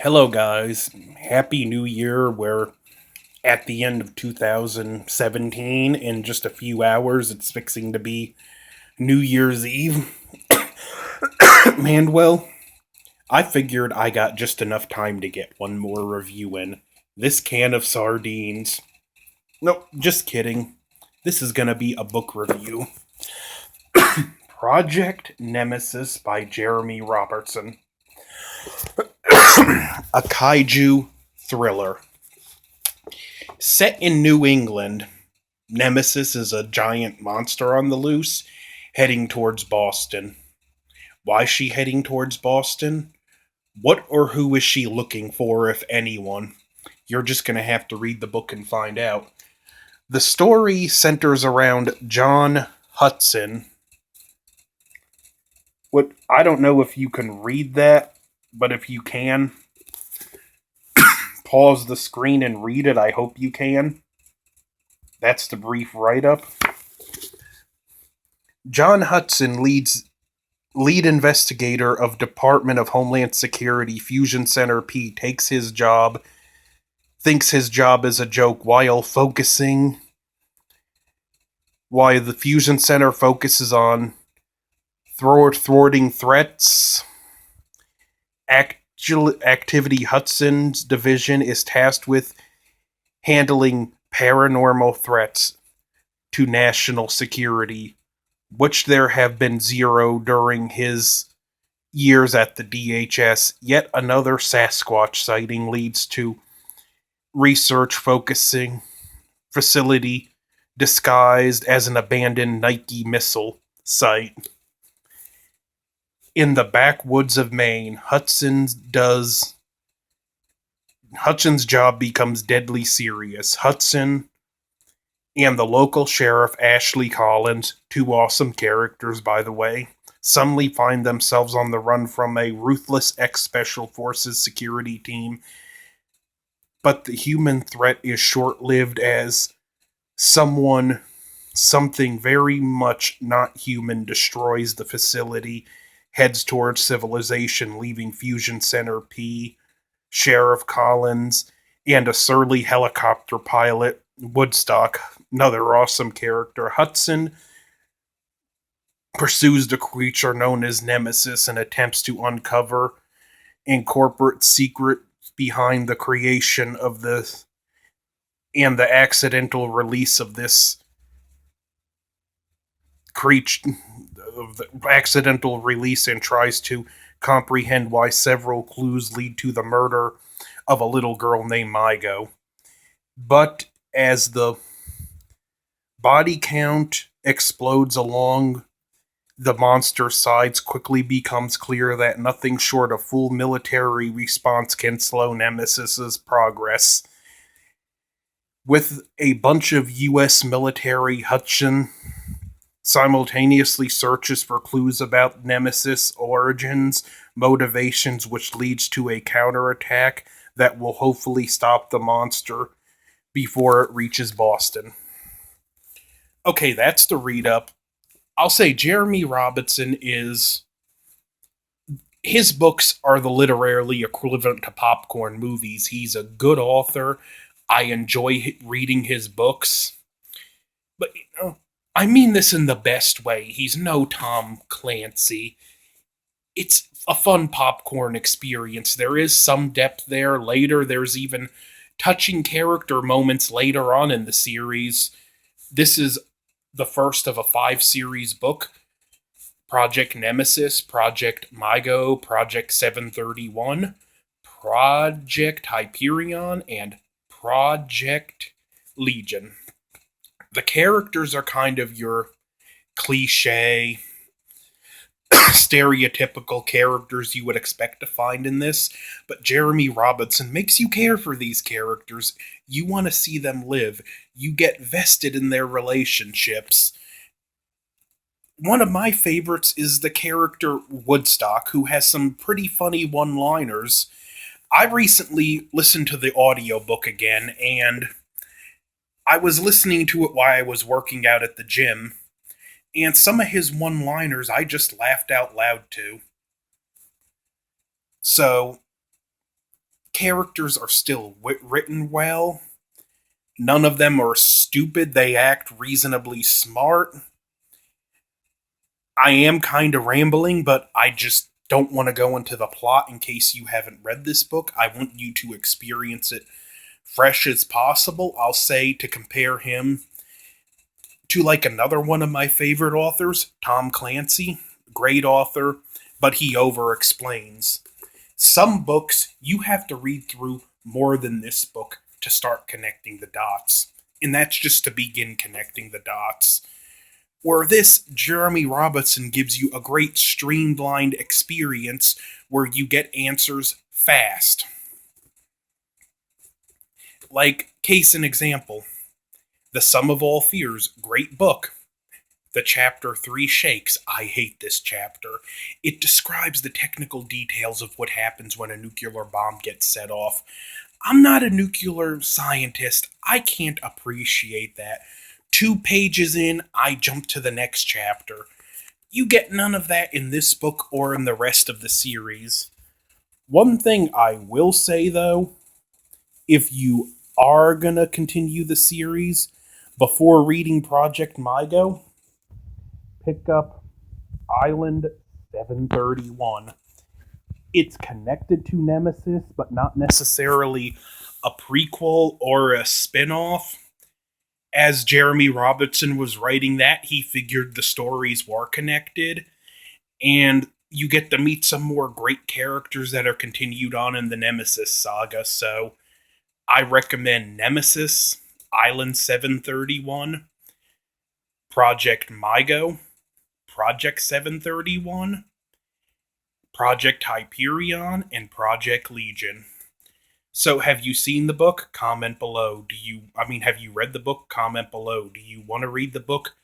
Hello, guys. Happy New Year. We're at the end of 2017. In just a few hours, it's fixing to be New Year's Eve. And well, I figured I got just enough time to get one more review in. This can of sardines. Nope, just kidding. This is gonna be a book review. Project Nemesis by Jeremy Robertson. A kaiju thriller. Set in New England, Nemesis is a giant monster on the loose, heading towards Boston. Why is she heading towards Boston? What or who is she looking for, if anyone? You're just going to have to read the book and find out. The story centers around John Hudson. What I don't know if you can read that, but if you can, pause the screen and read it. I hope you can. That's the brief write up. John Hudson lead investigator of Department of Homeland Security Fusion Center P thinks his job is a joke while the Fusion Center focuses on thwarting threats. Activity Hudson's division is tasked with handling paranormal threats to national security, which there have been zero during his years at the DHS. Yet another Sasquatch sighting leads to research focusing facility disguised as an abandoned Nike missile site. In the backwoods of Maine, Hudson's job becomes deadly serious. Hudson and the local sheriff, Ashley Collins, two awesome characters, by the way, suddenly find themselves on the run from a ruthless ex-Special Forces security team. But the human threat is short-lived as something very much not human destroys the facility, heads towards civilization, leaving Fusion Center P, Sheriff Collins, and a surly helicopter pilot, Woodstock, another awesome character. Hudson pursues the creature known as Nemesis and attempts to uncover and corporate secret behind the creation of this and the accidental release of this creature of the accidental release, and tries to comprehend why several clues lead to the murder of a little girl named Mygo. But as the body count explodes along the monster's sides, quickly becomes clear that nothing short of full military response can slow Nemesis's progress. With a bunch of US military, Hudson simultaneously searches for clues about Nemesis' origins, motivations, which leads to a counterattack that will hopefully stop the monster before it reaches Boston. Okay, that's the read up. I'll say Jeremy Robinson is. His books are the literary equivalent to popcorn movies. He's a good author. I enjoy reading his books. But, I mean this in the best way. He's no Tom Clancy. It's a fun popcorn experience. There is some depth there. Later, there's even touching character moments later on in the series. This is the first of a 5 series book. Project Nemesis, Project Mygo, Project 731, Project Hyperion, and Project Legion. The characters are kind of your cliche, stereotypical characters you would expect to find in this, but Jeremy Robinson makes you care for these characters. You want to see them live. You get vested in their relationships. One of my favorites is the character Woodstock, who has some pretty funny one-liners. I recently listened to the audiobook again, and I was listening to it while I was working out at the gym, and some of his one-liners I just laughed out loud to. So, characters are still written well. None of them are stupid. They act reasonably smart. I am kind of rambling, but I just don't want to go into the plot in case you haven't read this book. I want you to experience it fresh as possible. I'll say to compare him to like another one of my favorite authors, Tom Clancy. Great author, but he over explains. Some books you have to read through more than this book to start connecting the dots. And that's just to begin connecting the dots. Where this, Jeremy Robertson gives you a great streamlined experience where you get answers fast. Like, case in example, The Sum of All Fears, great book. The chapter 3 shakes. I hate this chapter. It describes the technical details of what happens when a nuclear bomb gets set off. I'm not a nuclear scientist. I can't appreciate that. 2 pages in, I jump to the next chapter. You get none of that in this book or in the rest of the series. One thing I will say, though, if you are gonna continue the series, before reading Project Mygo, pick up Island 731. It's connected to Nemesis, but not necessarily a prequel or a spin-off. As Jeremy Robertson was writing that, he figured the stories were connected, and you get to meet some more great characters that are continued on in the Nemesis saga, so I recommend Nemesis, Island 731, Project Mygo, Project 731, Project Hyperion, and Project Legion. So, have you seen the book? Comment below. Have you read the book? Comment below. Do you want to read the book?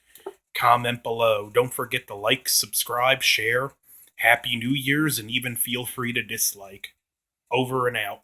Comment below. Don't forget to like, subscribe, share. Happy New Year's, and even feel free to dislike. Over and out.